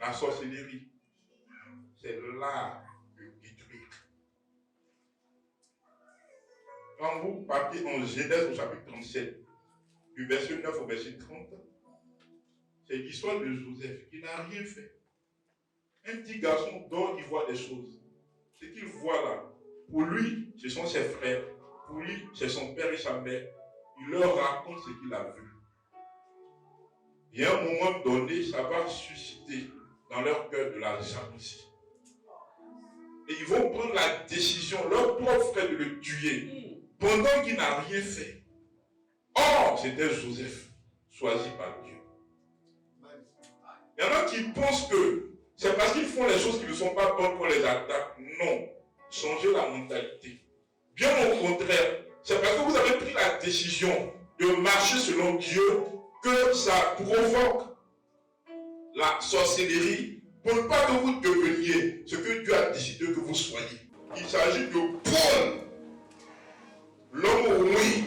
La sorcellerie, c'est l'art de détruire. Quand vous partez en Genèse au chapitre 37, du verset 9 au verset 30, c'est l'histoire de Joseph qui n'a rien fait. Un petit garçon dort, il voit des choses. Ce qu'il voit là, pour lui, ce sont ses frères. Pour lui, c'est son père et sa mère. Il leur raconte ce qu'il a vu. Et à un moment donné, ça va susciter dans leur cœur de la jalousie. Et ils vont prendre la décision, leur propre frère, de le tuer, pendant qu'il n'a rien fait. Or, c'était Joseph, choisi par Dieu. Il y en a qui pensent que c'est parce qu'ils font les choses qui ne sont pas bonnes qu'on les attaque. Non. Changez la mentalité. Bien au contraire, c'est parce que vous avez pris la décision de marcher selon Dieu que ça provoque la sorcellerie pour ne pas que vous deveniez ce que Dieu a décidé que vous soyez. Il s'agit de Paul, l'homme oui,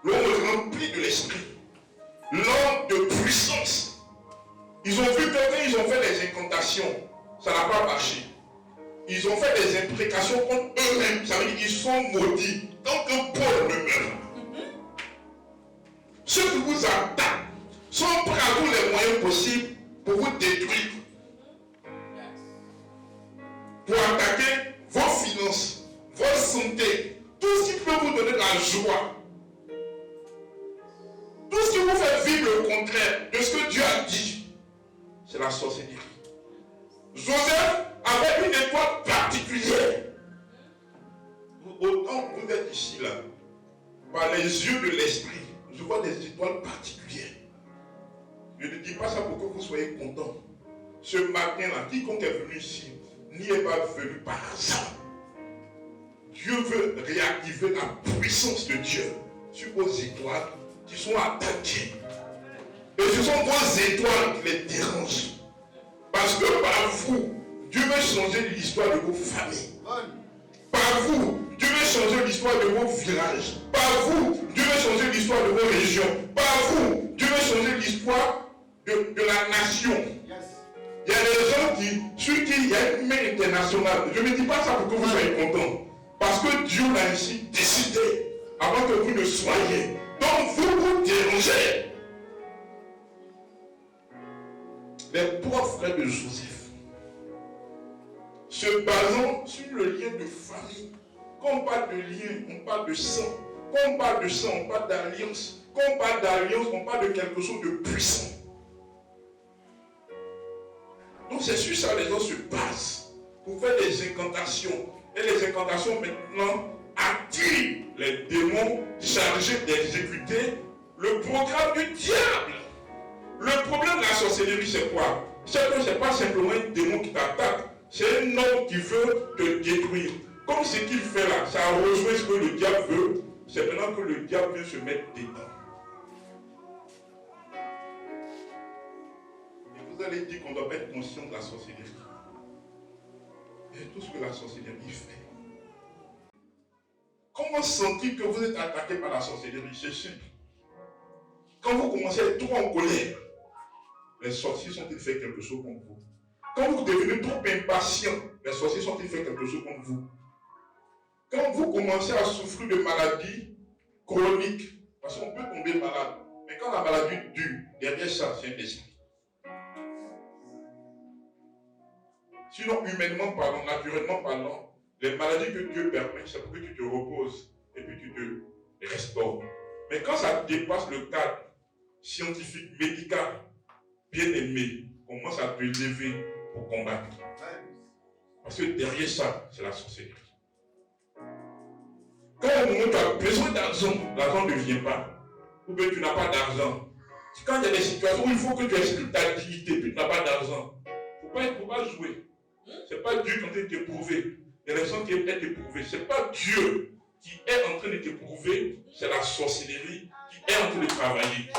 l'homme rempli de l'esprit, l'homme de puissance. Ils ont vu que quand ils ont fait des incantations, ça n'a pas marché. Ils ont fait des imprécations contre eux-mêmes. Ça veut dire qu'ils sont maudits. Tant que Paul ne meurt. Ceux qui vous attaquent sont prêts à tous les moyens possibles pour vous détruire. Pour attaquer vos finances, votre santé, tout ce qui peut vous donner de la joie. Tout ce qui vous fait vivre le contraire de ce que Dieu a dit, c'est la sorcellerie. Joseph avait une étoile particulière. Autant que vous êtes ici là, par les yeux de l'esprit, je vois des étoiles particulières. Je ne dis pas ça pour que vous soyez contents. Ce matin-là, quiconque est venu ici, n'y est pas venu par hasard. Dieu veut réactiver la puissance de Dieu sur vos étoiles qui sont attaquées. Et ce sont vos étoiles qui les dérangent. Parce que par vous, Dieu veut changer l'histoire de vos familles. Par vous, Dieu veut changer l'histoire de vos villages. Par vous, Dieu veut changer l'histoire de vos régions. Par vous, Dieu veut changer l'histoire de la nation. Il y a des gens sur qui il y a une main internationale. Je ne dis pas ça pour que vous soyez contents. Parce que Dieu l'a ainsi décidé avant que vous ne soyez. Donc vous vous dérangez. Les pauvres frères de Joseph, se basant sur le lien de famille. Quand on parle de lien, on parle de sang. Quand on parle de sang, on parle d'alliance. Quand on parle d'alliance, on parle de quelque chose de puissant. Donc c'est sur ça que les gens se basent pour faire des incantations. Et les incantations maintenant activent les démons chargés d'exécuter le programme du diable. Le problème de la sorcellerie, c'est quoi? C'est que ce n'est pas simplement un démon qui t'attaque, c'est un homme qui veut te détruire. Comme ce qu'il fait là, ça rejoint ce que le diable veut, c'est maintenant que le diable vient se mettre dedans. Et vous allez dire qu'on doit être conscient de la sorcellerie. Et tout ce que la sorcellerie fait. Comment sentir que vous êtes attaqué par la sorcellerie? C'est simple. Quand vous commencez à être trop en colère, les sorciers sont-ils fait quelque chose contre vous? Quand vous devenez trop impatient, les sorciers sont-ils fait quelque chose contre vous? Quand vous commencez à souffrir de maladies chroniques, parce qu'on peut tomber malade, mais quand la maladie dure, derrière ça, c'est un esprit. Sinon, humainement parlant, naturellement parlant, les maladies que Dieu permet, c'est pour que tu te reposes et puis tu te restaures. Mais quand ça dépasse le cadre scientifique, médical, bien aimé, commence à te lever pour combattre. Parce que derrière ça, c'est la sorcellerie. Quand au moment où tu as besoin d'argent, l'argent ne vient pas. Ou bien tu n'as pas d'argent. Quand il y a des situations où il faut que tu expliques ta dignité, puis tu n'as pas d'argent. Il ne faut pas jouer. Ce n'est pas Dieu qui est en train de t'éprouver. Il y a des gens qui aiment être éprouvés. Ce n'est pas Dieu qui est en train de t'éprouver, c'est la sorcellerie qui est en train de travailler.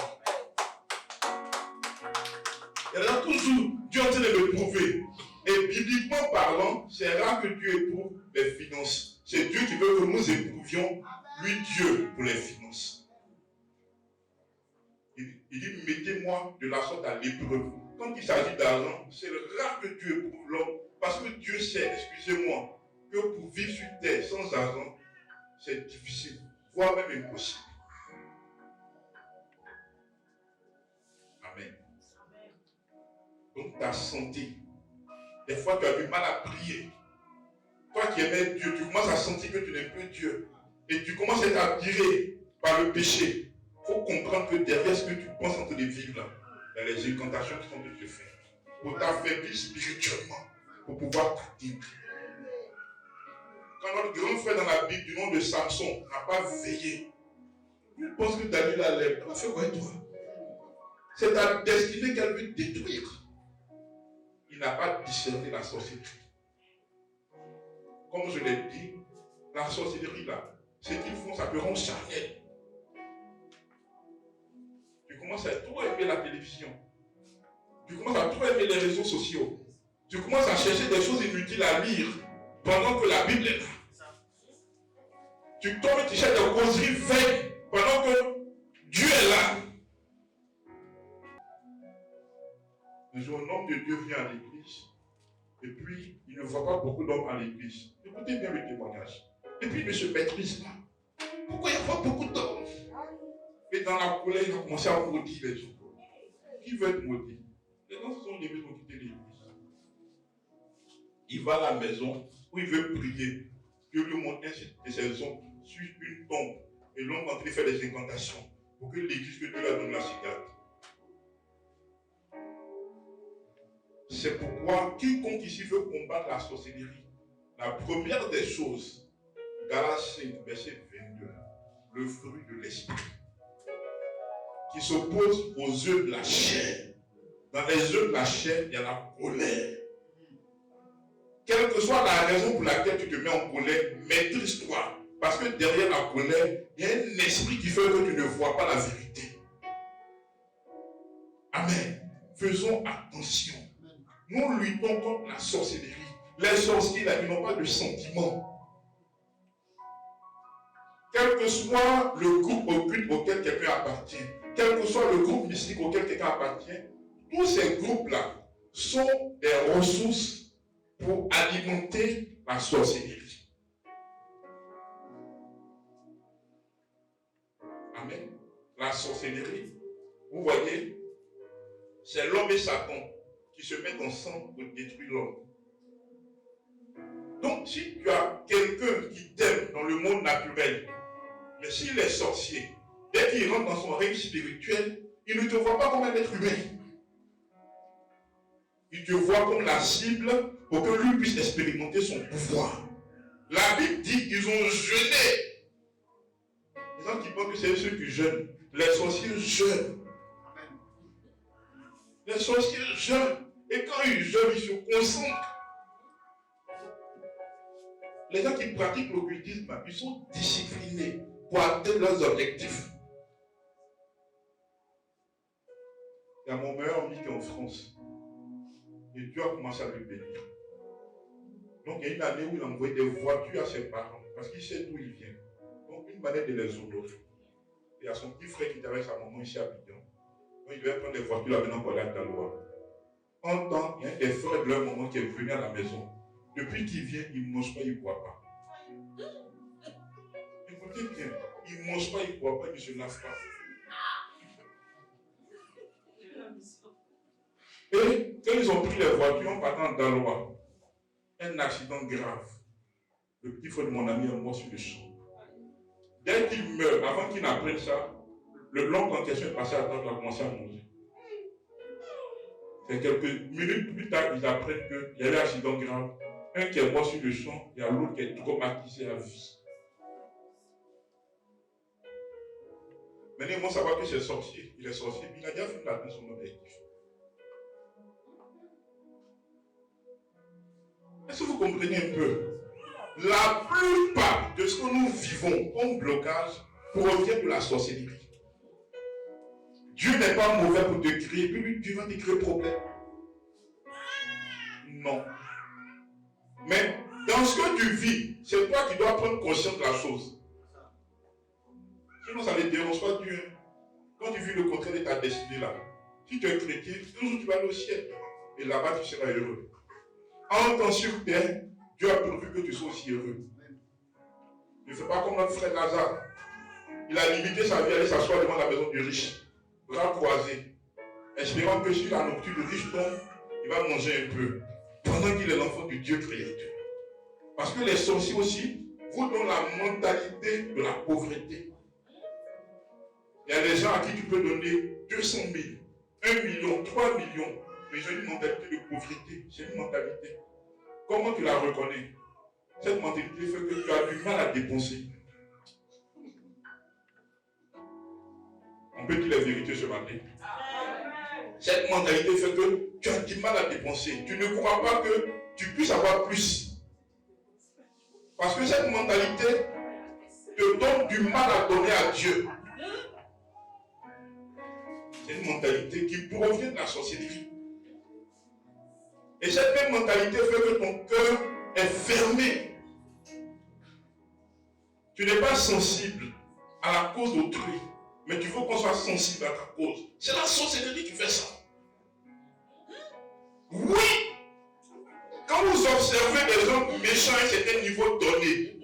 Il y a toujours Dieu en train de l'éprouver. Et bibliquement parlant, c'est rare que Dieu éprouve les finances. C'est Dieu qui veut que nous éprouvions, lui Dieu, pour les finances. Il dit, mettez-moi de la sorte à l'épreuve. quand il s'agit d'argent, c'est rare que Dieu éprouve l'homme. Parce que Dieu sait, excusez-moi, que pour vivre sur terre sans argent, c'est difficile, voire même impossible. Amen. Donc ta santé, des fois tu as du mal à prier. Toi qui aimais Dieu, tu commences à sentir que tu n'aimes plus Dieu. Et tu commences à être attiré par le péché. Il faut comprendre que derrière ce que tu penses en train de vivre là, il y a les incantations qui sont de Dieu faites. Pour t'affaiblir spirituellement, pour pouvoir t'atteindre. Quand notre grand frère dans la Bible du nom de Samson n'a pas veillé, il pense que Dalila lève. Elle va faire quoi toi? C'est ta destinée qu'elle veut détruire. Il n'a pas discerné la sorcellerie. Comme je l'ai dit, la sorcellerie là, ce qu'ils font, ça te rend charnel. Tu commences à trop aimer la télévision. Tu commences à trop aimer les réseaux sociaux. Tu commences à chercher des choses inutiles à lire pendant que la Bible est là. Tu tombes et tu cherches des causeries vaines pendant que Dieu est là. Un jour, un homme de Dieu vient à l'église et puis il ne voit pas beaucoup d'hommes à l'église. Écoutez bien le témoignage. Et puis il ne se maîtrise pas. Pourquoi il n'y a pas beaucoup d'hommes? Et dans la colère, il a commencé à maudire les gens. Qui veut être maudit? Les gens se sont levés pour quitter l'église. Il va à la maison où il veut prier. Dieu lui montre un de ses hommes sur une tombe. Et l'homme va faire des incantations pour que l'église que Dieu a donné la cigare. C'est pourquoi quiconque ici veut combattre la sorcellerie, la première des choses, Galates 5, verset 22, le fruit de l'esprit, qui s'oppose aux œufs de la chair. Dans les œufs de la chair, il y a la colère. Quelle que soit la raison pour laquelle tu te mets en colère, maîtrise-toi. Parce que derrière la colère, il y a un esprit qui fait que tu ne vois pas la vérité. Amen. Faisons attention. Nous luttons contre la sorcellerie. Les sorciers, là, ils n'ont pas de sentiments. Quel que soit le groupe occulte auquel quelqu'un appartient, quel que soit le groupe mystique auquel quelqu'un appartient, tous ces groupes-là sont des ressources pour alimenter la sorcellerie. Amen. La sorcellerie, vous voyez, c'est l'homme et Satan qui se mettent ensemble pour détruire l'homme. Donc, si tu as quelqu'un qui t'aime dans le monde naturel, mais s'il est sorcier, dès qu'il rentre dans son règne spirituel, il ne te voit pas comme un être humain. Il te voit comme la cible pour que lui puisse expérimenter son pouvoir. La Bible dit qu'ils ont jeûné. Les gens qui pensent que c'est ceux qui jeûnent. Les sorciers jeûnent. Les sorciers jeûnent. Et quand ils jeûnent, ils se concentrent. Les gens qui pratiquent l'occultisme, ils sont disciplinés pour atteindre leurs objectifs. Il y a mon meilleur ami qui est en France. Et Dieu a commencé à le bénir. Donc il y a une année où il a envoyé des voitures à ses parents, parce qu'il sait d'où il vient. Donc une manière de les honorer. Il y a son petit frère qui était avec sa maman ici à Abidjan. Donc il devait prendre des voitures là maintenant pour aller à Daloa. En temps, il y a un des frères de leur maman qui est venu à la maison. Depuis qu'il vient, il ne mange pas, il ne boit pas. Écoutez bien, il ne mange pas, il ne boit pas, il ne se lave pas. Et quand ils ont pris les voitures en partant d'Aloa, un accident grave. Le petit frère de mon ami est mort sur le champ. Dès qu'il meurt, avant qu'il n'apprenne ça, l'homme en question est passé à table, il a commencé à manger. C'est quelques minutes plus tard, ils apprennent qu'il y a eu un accident grave. Un qui est mort sur le champ, il y a l'autre qui est traumatisé à vie. Maintenant, il va savoir que c'est sorcier. Il est sorcier, mais il a déjà fait d'atteindre son objectif. Est-ce que vous comprenez un peu? La plupart de ce que nous vivons comme blocage provient de la sorcellerie. Dieu n'est pas mauvais pour te créer, puis Dieu va te créer problème. Non. Mais dans ce que tu vis, c'est toi qui dois prendre conscience de la chose. Sinon, ça ne dérange pas Dieu. Quand tu vis le contraire de ta destinée là, Si tu es chrétien, un jour tu vas aller au ciel. Et là-bas, tu seras heureux. En temps sur terre, Dieu a pourvu que tu sois aussi heureux. Ne fais pas comme notre frère Lazare. Il a limité sa vie à aller s'asseoir devant la maison du riche, bras croisés, espérant que si la nourriture du riche tombe, il va manger un peu, pendant qu'il est l'enfant du Dieu créateur. Parce que les sorciers aussi vous donnent la mentalité de la pauvreté. Il y a des gens à qui tu peux donner 200 000, 1 million, 3 millions, mais ils ont une mentalité de pauvreté. C'est une mentalité. Comment tu la reconnais? Cette mentalité fait que tu as du mal à dépenser. On peut dire la vérité ce matin. Cette mentalité fait que tu as du mal à dépenser. Tu ne crois pas que tu puisses avoir plus. Parce que cette mentalité te donne du mal à donner à Dieu. C'est une mentalité qui provient de la sorcellerie. Et cette même mentalité fait que ton cœur est fermé. Tu n'es pas sensible à la cause d'autrui. Mais tu veux qu'on soit sensible à ta cause. C'est la sorcellerie qui fait ça. Oui! Quand vous observez des hommes méchants à un certain niveau donné,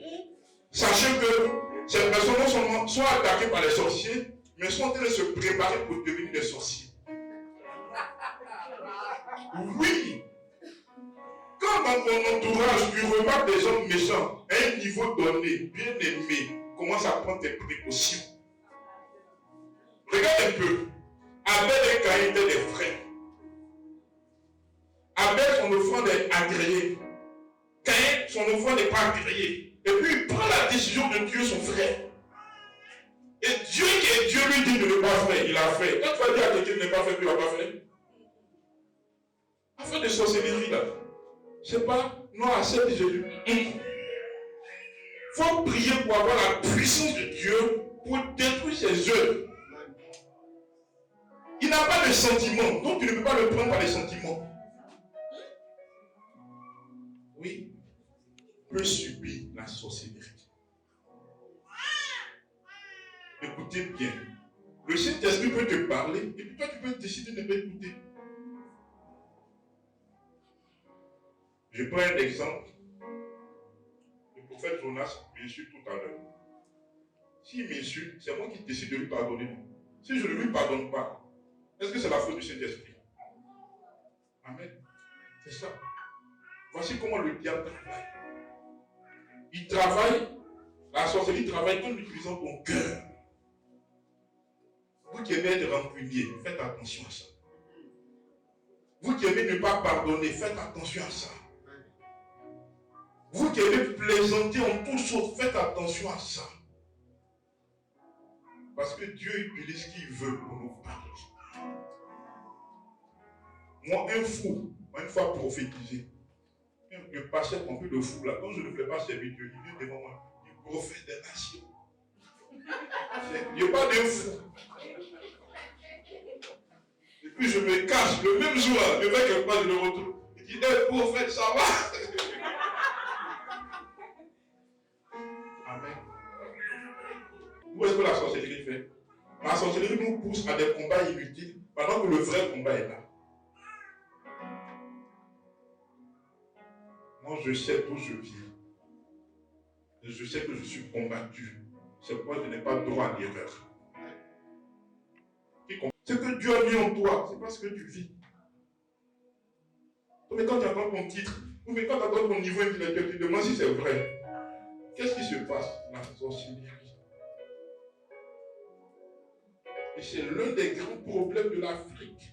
sachez que ces personnes non seulement sont attaquées par les sorciers, mais sont en train de se préparer pour devenir des sorciers. Oui! Quand dans ton entourage, tu remarques des hommes méchants à un niveau donné, bien aimé, commence à prendre tes précautions. Regarde un peu. Abel et Caïn étaient des frères. Abel, son offrande est agréée. Caïn, son offrande n'est pas agréée. Et puis il prend la décision de tuer son frère. Et Dieu qui est Dieu lui dit de ne pas faire. Il a fait. Quand tu vas dire à quelqu'un de ne pas faire, tu ne vas pas faire. Afin de sorcellerie là. C'est pas non, accepte Jésus. Il faut prier pour avoir la puissance de Dieu pour détruire ses œuvres. Il n'a pas de sentiments, donc tu ne peux pas le prendre par les sentiments. Oui, peut subir la sorcellerie. Écoutez bien. Le Saint-Esprit peut te parler, et puis toi tu peux décider de ne pas écouter. Je prends un exemple. Le prophète Jonas m'insulte tout à l'heure. S'il m'insulte, c'est moi qui décide de lui pardonner. Si je ne lui pardonne pas, est-ce que c'est la faute du Saint-Esprit? Amen. C'est ça. Voici comment le diable travaille. Il travaille, la sorcellerie travaille en utilisant ton cœur. Vous qui aimez être rancunier, faites attention à ça. Vous qui aimez ne pas pardonner, faites attention à ça. Vous qui aimez plaisanter en toutes choses, faites attention à ça. Parce que Dieu utilise ce qu'il veut pour nous parler. Moi, un fou, une fois prophétisé, le pasteur rempli de fou là, quand je ne voulais pas servir Dieu, il vient devant moi, il prophète des nations. Il n'y a pas de fou. Et puis je me cache, le même jour, je vais quelque part, je le retrouve. Il dit, hey, prophète, ça va? Amen. Où est-ce que la sorcellerie fait? La sorcellerie nous pousse à des combats inutiles, pendant que le vrai combat est là. Moi, je sais d'où je viens. Et je sais que je suis combattu. C'est pourquoi je n'ai pas droit à l'erreur. Ce que Dieu a mis en toi, c'est pas ce que tu vis. Mais quand tu entends ton titre, ou mais quand tu entends ton niveau intellectuel, tu te demandes si c'est vrai. Qu'est-ce qui se passe? La sorcellerie. Et c'est l'un des grands problèmes de l'Afrique.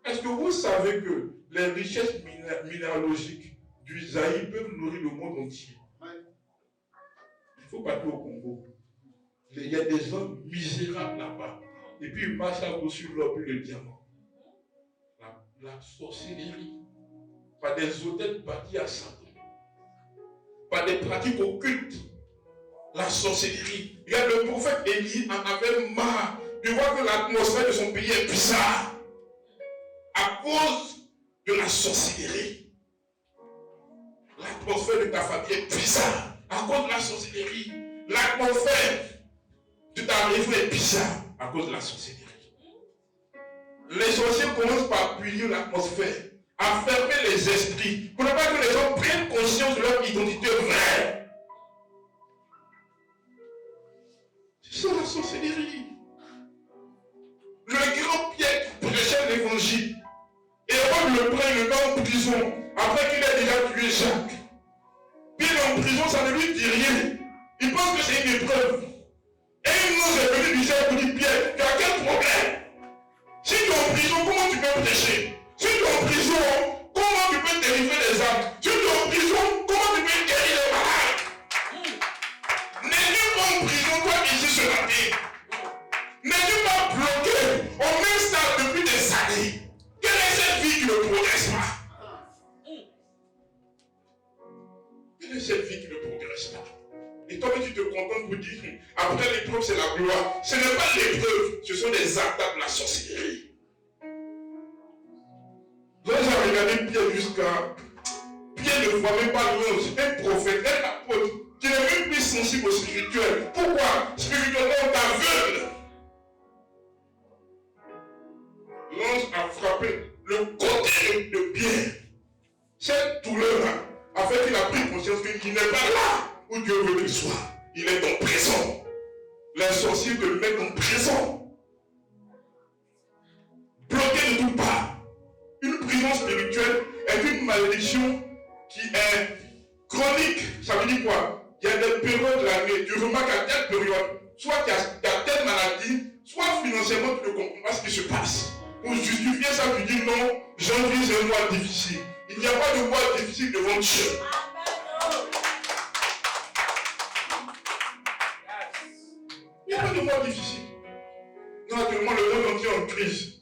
Est-ce que vous savez que les richesses minéralogiques du Zaïre peuvent nourrir le monde entier? Il faut partir au Congo. Il y a des hommes misérables là-bas. Et puis ils marchent là sur l'or et le diamant. La sorcellerie. Par des hôtels bâtis à Satan. Par des pratiques occultes. La sorcellerie. Il y a le prophète Élie en avait marre de voir que l'atmosphère de son pays est bizarre. À cause de la sorcellerie. L'atmosphère de ta famille est bizarre. À cause de la sorcellerie. L'atmosphère de ta maison est bizarre. À cause de la sorcellerie. Les sorciers commencent par punir l'atmosphère, à fermer les esprits, pour ne pas que les gens prennent conscience de leur identité vraie. C'est ça la sorcellerie. Le grand Pierre qui prêchait l'évangile, Hérode le prend, le met en prison, après qu'il ait déjà tué Jacques. Pierre en prison, ça ne lui dit rien. Il pense que c'est une épreuve. Et une annonce est venue du ciel pour dire, Pierre, tu as quel problème? Si tu es en prison, comment tu peux prêcher? Si tu es en prison, comment tu peux délivrer les âmes? Si tu es en prison, comment tu peux guérir les malades? N'es-tu pas en prison, toi ici ce matin? N'es-tu pas bloqué au même stade depuis des années? Quelle est cette vie qui ne progresse pas? Quelle est cette vie qui ne progresse pas? Et toi, tu te contentes pour dire, après l'épreuve, c'est la gloire. Ce n'est pas l'épreuve, ce sont des attaques de la sorcellerie. Vous avez regardé Pierre jusqu'à... Pierre ne voit même pas l'ange, un prophète, un apôtre, qui n'est même plus sensible au spirituel. Pourquoi? Spirituellement, on t'aveugle. L'ange a frappé le côté de Pierre. Cette douleur-là a fait qu'il a pris conscience qu'il n'est pas là où Dieu veut qu'il soit. Il est en prison. Les sorciers te mettent en prison. Bloqué de toutes parts. Une prison spirituelle est une malédiction qui est chronique. Ça veut dire quoi? Il y a des périodes de l'année. Tu remarques à telle période, soit il y a telle maladie, soit financièrement tu ne comprends pas ce qui se passe. Pour justifier ça, tu dis non, janvier c'est un mois difficile. Il n'y a pas de mois difficile devant Dieu. Il n'y a pas de mois difficile. Non, actuellement, le monde entier est en crise.